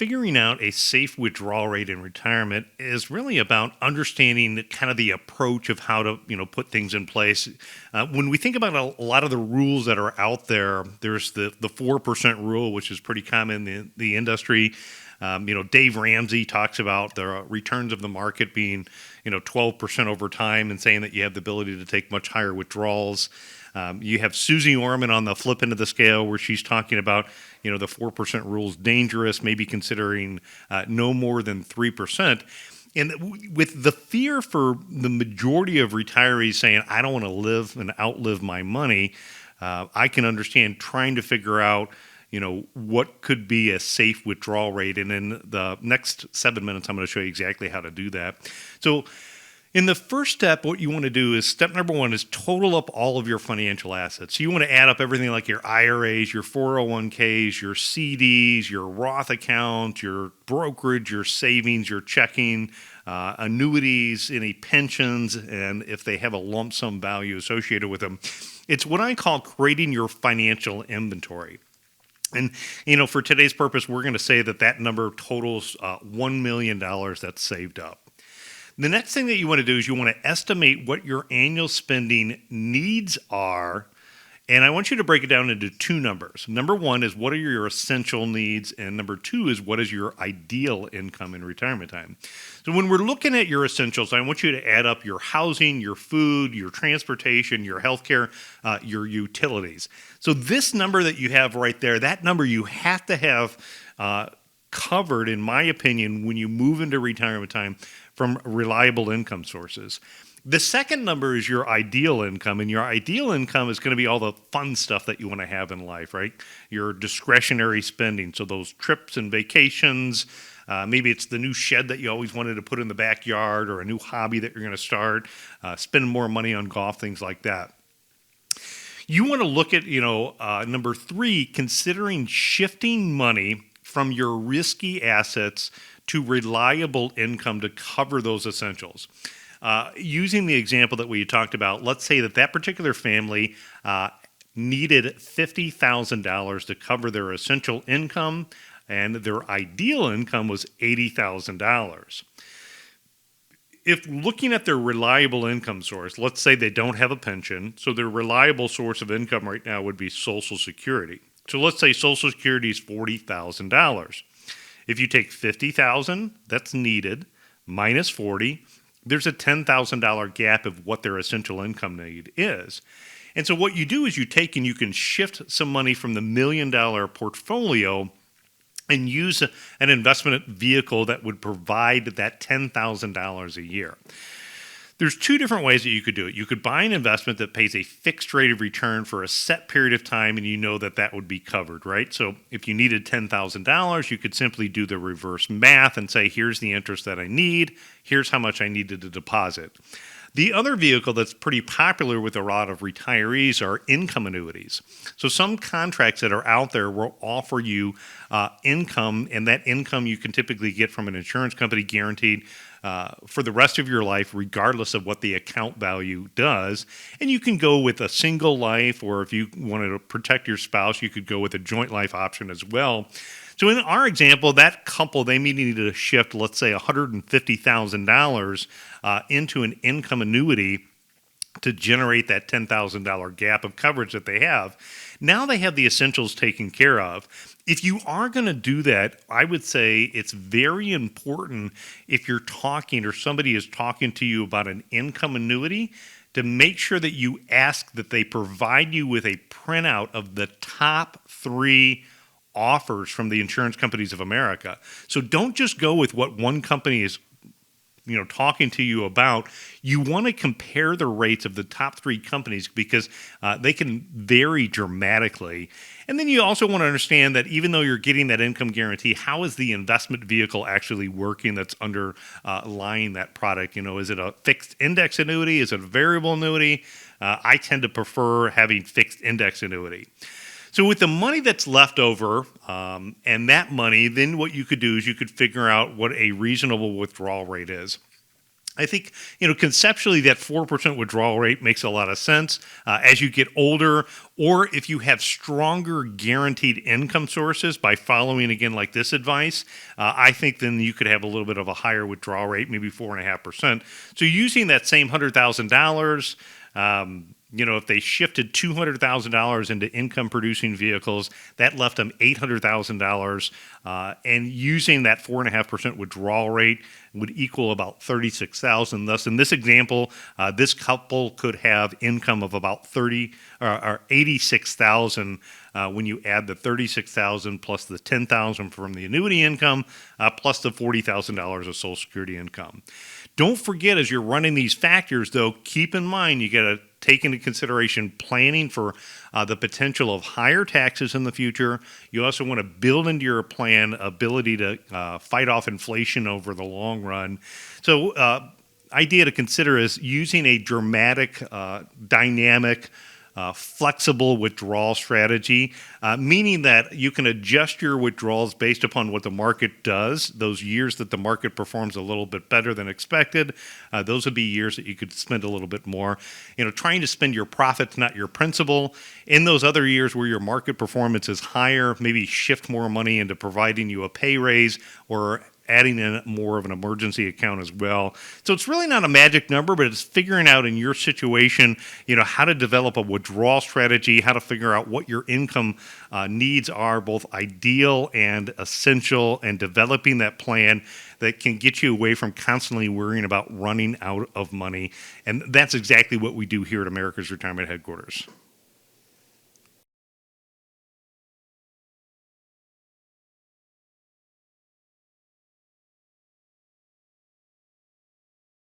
figuring out a safe withdrawal rate in retirement is really about understanding kind of the approach of how to, put things in place. When we think about a lot of the rules that are out there, there's the 4% rule, which is pretty common in the industry. Dave Ramsey talks about the returns of the market being, 12% over time, and saying that you have the ability to take much higher withdrawals. You have Susie Orman on the flip end of the scale, where she's talking about, the 4% rule is dangerous, maybe considering no more than 3%. And with the fear for the majority of retirees saying, I don't want to live and outlive my money, I can understand trying to figure out, what could be a safe withdrawal rate. And in the next 7 minutes, I'm going to show you exactly how to do that. So in the first step, what you want to do is step number one is total up all of your financial assets. So you want to add up everything like your IRAs, your 401ks, your CDs, your Roth account, your brokerage, your savings, your checking, annuities, any pensions, and if they have a lump sum value associated with them. It's what I call creating your financial inventory. And, for today's purpose, we're going to say that number totals $1 million that's saved up. The next thing that you want to do is you want to estimate what your annual spending needs are. And I want you to break it down into two numbers. Number one is what are your essential needs? And number two is what is your ideal income in retirement time? So when we're looking at your essentials, I want you to add up your housing, your food, your transportation, your healthcare, your utilities. So this number that you have right there, that number you have to have covered, in my opinion, when you move into retirement time from reliable income sources. The second number is your ideal income, and your ideal income is going to be all the fun stuff that you want to have in life, right? Your discretionary spending, so those trips and vacations, maybe it's the new shed that you always wanted to put in the backyard, or a new hobby that you're going to start, spend more money on golf, things like that. You want to look at, number three, considering shifting money from your risky assets to reliable income to cover those essentials. Using the example that we talked about, let's say that particular family needed $50,000 to cover their essential income, and their ideal income was $80,000. If looking at their reliable income source, let's say they don't have a pension, so their reliable source of income right now would be Social Security. So let's say Social Security is $40,000. If you take $50,000 that's needed minus 40, there's a $10,000 gap of what their essential income need is. And so what you do is you take and you can shift some money from the $1 million portfolio and use an investment vehicle that would provide that $10,000 a year. There's two different ways that you could do it. You could buy an investment that pays a fixed rate of return for a set period of time, and you know that would be covered, right? So if you needed $10,000, you could simply do the reverse math and say, here's the interest that I need, here's how much I needed to deposit. The other vehicle that's pretty popular with a lot of retirees are income annuities. So some contracts that are out there will offer you income, and that income you can typically get from an insurance company guaranteed for the rest of your life, regardless of what the account value does. And you can go with a single life, or if you wanted to protect your spouse, you could go with a joint life option as well. So in our example, that couple, they needed to shift, let's say, $150,000 into an income annuity to generate that $10,000 gap of coverage that they have. Now they have the essentials taken care of. If you are going to do that, I would say it's very important, if you're talking or somebody is talking to you about an income annuity, to make sure that you ask that they provide you with a printout of the top 3 offers from the insurance companies of America. So don't just go with what one company is talking to you about. You want to compare the rates of the top 3 companies, because they can vary dramatically. And then you also want to understand that even though you're getting that income guarantee, how is the investment vehicle actually working that's underlying that product? Is it a fixed index annuity? Is it a variable annuity? I tend to prefer having fixed index annuity. So with the money that's left over, and that money, then what you could do is you could figure out what a reasonable withdrawal rate is. I think, conceptually that 4% withdrawal rate makes a lot of sense as you get older, or if you have stronger guaranteed income sources by following, again, like this advice, I think then you could have a little bit of a higher withdrawal rate, maybe 4.5%. So using that same $100,000, if they shifted $200,000 into income producing vehicles, that left them $800,000. And using that 4.5% withdrawal rate would equal about 36,000. Thus, in this example, this couple could have income of about 30 or 86,000 when you add the 36,000 plus the 10,000 from the annuity income, plus the $40,000 of Social Security income. Don't forget, as you're running these factors, though, keep in mind you got to take into consideration planning for the potential of higher taxes in the future. You also want to build into your plan ability to fight off inflation over the long run. So, idea to consider is using a dramatic, dynamic, flexible withdrawal strategy, meaning that you can adjust your withdrawals based upon what the market does. Those years that the market performs a little bit better than expected, those would be years that you could spend a little bit more. Trying to spend your profits, not your principal. In those other years where your market performance is higher, maybe shift more money into providing you a pay raise or adding in more of an emergency account as well. So it's really not a magic number, but it's figuring out in your situation, how to develop a withdrawal strategy, how to figure out what your income needs are, both ideal and essential, and developing that plan that can get you away from constantly worrying about running out of money. And that's exactly what we do here at America's Retirement Headquarters.